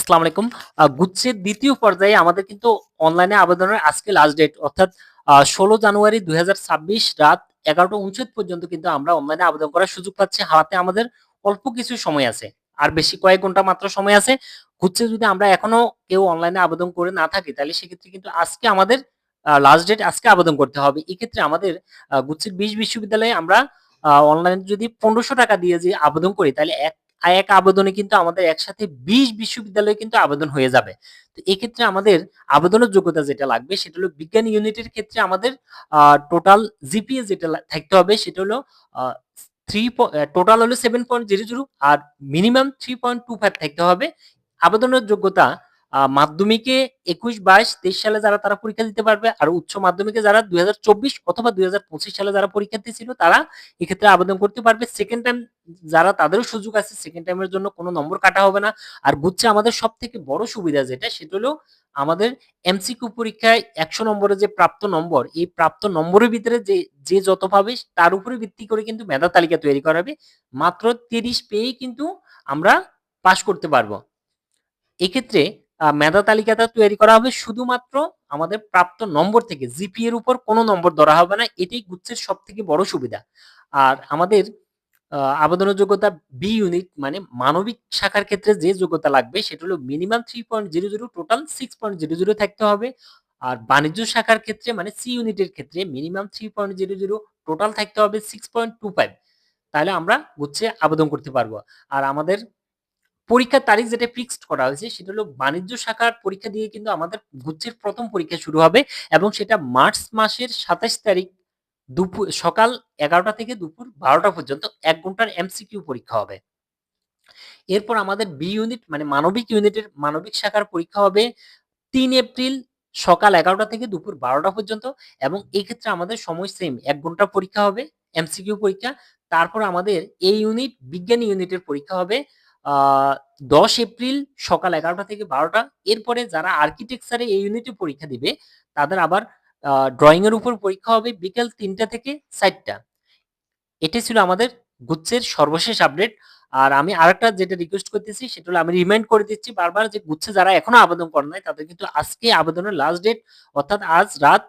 আসসালামু আলাইকুম। গুচ্ছের ২য় পর্যায়ে আমাদের কিন্তু অনলাইনে আবেদনের আজকে লাস্ট ডেট অর্থাৎ ১৬ জানুয়ারি ২০২৬ রাত ১১টা ৫৯ পর্যন্ত কিন্তু আমরা অনলাইনে আবেদন করার সুযোগ পাচ্ছি। হাতে আমাদের অল্প কিছু সময় আছে। আর বেশি কয়েক ঘন্টা মাত্র সময় আছে। গুচ্ছে যদি আমরা এখনো কেউ অনলাইনে আবেদন করে না থাকি তাহলে সেক্ষেত্রে কিন্তু আজকে আমাদের লাস্ট ডেট আজকে আবেদন করতে হবে। এক্ষেত্রে আমাদের গুচ্ছের ২০ বিশ্ববিদ্যালয়ে আমরা অনলাইনে যদি ৳১৫০০ দিয়ে যে আবেদন করি তাহলে এক আবেদনে কিন্তু আমাদের একসাথে ২০ বিশ্ববিদ্যালয়ে কিন্তু আবেদন হয়ে যাবে। তো এক্ষেত্রে আমাদের আবেদনের যোগ্যতা যেটা লাগবে সেটা হলো বিজ্ঞান ইউনিটের ক্ষেত্রে আমাদের আ টোটাল জিপিএ যেটা থাকতে হবে সেটা হলো আ 3 টোটাল হলো 7.00 আর মিনিমাম 3.25 থাকতে হবে। আবেদনের যোগ্যতা মাধ্যমিকে ২১, ২২, ২৩ সালে যারা তারা পরীক্ষা দিতে পারবে। আর উচ্চ মাধ্যমিকে যারা ২০২৪ অথবা ২০২৫ সালে যারা পরীক্ষার্থী ছিল তারা এক্ষেত্রে আবেদন করতে পারবে। সেকেন্ড টাইম যারা তাদেরও সুযোগ আছে, সেকেন্ড টাইমের জন্য কোনো নম্বর কাটা হবে না। আর গুচ্ছে আমাদের সবথেকে বড় সুবিধা যেটা সেটা হলো আমাদের এমসিকিউ পরীক্ষায় ১০০ নম্বরের যে প্রাপ্ত নম্বর, এই প্রাপ্ত নম্বরের ভিতরে যে যত পাবে তার উপরে ভিত্তি করে কিন্তু মেধা তালিকা তৈরি করা হবে। মাত্র ৩০ পেয়েই কিন্তু আমরা পাস করতে পারবো। এক্ষেত্রে মেধা তালিকাটা তৈরি করা হবে শুধুমাত্র আমাদের প্রাপ্ত নম্বর থেকে। জিপিএ এর উপর কোনো নম্বর ধরা হবে না। এটাই গুচ্ছের সবথেকে বড় সুবিধা। আর আমাদের আবেদনের যোগ্যতা বি ইউনিট মানে মানবিক শাখার ক্ষেত্রে যে যোগ্যতা লাগবে সেটা হলো মিনিমাম 3.00 টোটাল 6.00 থাকতে হবে। আর বাণিজ্য শাখার ক্ষেত্রে মানে সি ইউনিটের ক্ষেত্রে মিনিমাম 3.00 টোটাল থাকতে হবে 6.25। তাহলে আমরা গুচ্ছে আবেদন করতে পারবো। আর আমাদের পরীক্ষার তারিখ যেটা ফিক্সড করা হয়েছে সেটা হলো বাণিজ্য শাখার পরীক্ষা দিয়ে কিন্তু আমাদের গুচ্ছের প্রথম পরীক্ষা শুরু হবে এবং সেটা মার্চ মাসের ২৭ তারিখ সকাল ১১টা থেকে দুপুর ১২টা পর্যন্ত ১ ঘন্টার এমসিকিউ পরীক্ষা হবে। এরপর আমাদের বি ইউনিট মানে মানবিক ইউনিটের মানবিক শাখার পরীক্ষা হবে ৩ এপ্রিল সকাল ১১টা থেকে দুপুর ১২টা পর্যন্ত এবং এক্ষেত্রে আমাদের সময় সেম ১ ঘন্টা পরীক্ষা হবে, এমসিকিউ পরীক্ষা। তারপর আমাদের এ ইউনিট বিজ্ঞান ইউনিটের পরীক্ষা হবে আ ১০ এপ্রিল সকাল ১১টা থেকে ১২টা। এরপরে যারা আর্কিটেকচারে এই ইউনিটে পরীক্ষা দিবে তাদের আবার ড্রইং এর উপর পরীক্ষা হবে বিকেল ৩টা থেকে ৪টা। এটাই ছিল আমাদের গুচ্ছের সর্বশেষ আপডেট। আর আমি আরেকটা যেটা রিকোয়েস্ট করতেছি সেটা হলো আমি রিমাইন্ড করে দিচ্ছি বারবার যে গুচ্ছে যারা এখনো আবেদন করে নাই তাদের কিন্তু আজকে আবেদনের লাস্ট ডেট অর্থাৎ আজ রাত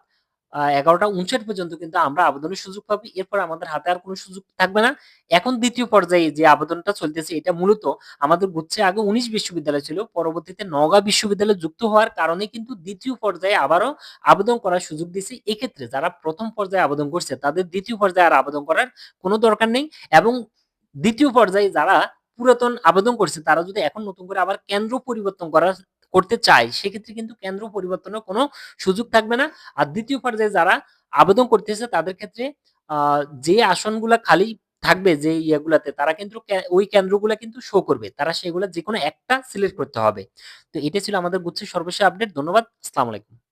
১১টা ৫৯ পর্যন্ত কিন্তু আমরা আবেদনের সুযোগ পাবো। এরপর আমাদের হাতে আর কোনো সুযোগ থাকবে না। এখন ২য় পর্যায়ে যে আবেদনটা চলতেছে এটা মূলত আমাদের গুচ্ছে আগে ১৯ বিশ্ববিদ্যালয় ছিল। পরবর্তীতে নওগাঁ বিশ্ববিদ্যালয় যুক্ত হওয়ার কারণে কিন্তু ২য় পর্যায়ে আবারও আবেদন করার সুযোগ দিছে। এক্ষেত্রে যারা ১ম পর্যায়ে আবেদন করছে তাদের ২য় পর্যায়ে আর আবেদন করার কোনো দরকার নেই এবং ২য় পর্যায়ে যারা পুরাতন আবেদন করছে তারা যদি এখন নতুন করে আবার কেন্দ্র পরিবর্তন করতে চায় সেক্ষেত্রে কিন্তু কেন্দ্র পরিবর্তনের কোনো সুযোগ থাকবে না। আর ২য় পর্যায়ে যারা আবেদন করতেছে তাদের ক্ষেত্রে আ যে আসনগুলা খালি থাকবে যে ইয়েগুলাতে তারা কিন্তু ওই কেন্দ্রগুলা কিন্তু শো করবে। তারা সেগুলা যেকোনো একটা সিলেক্ট করতে হবে। তো এটা ছিল আমাদের গুচ্ছের সর্বশেষ আপডেট। ধন্যবাদ। আসসালামু আলাইকুম।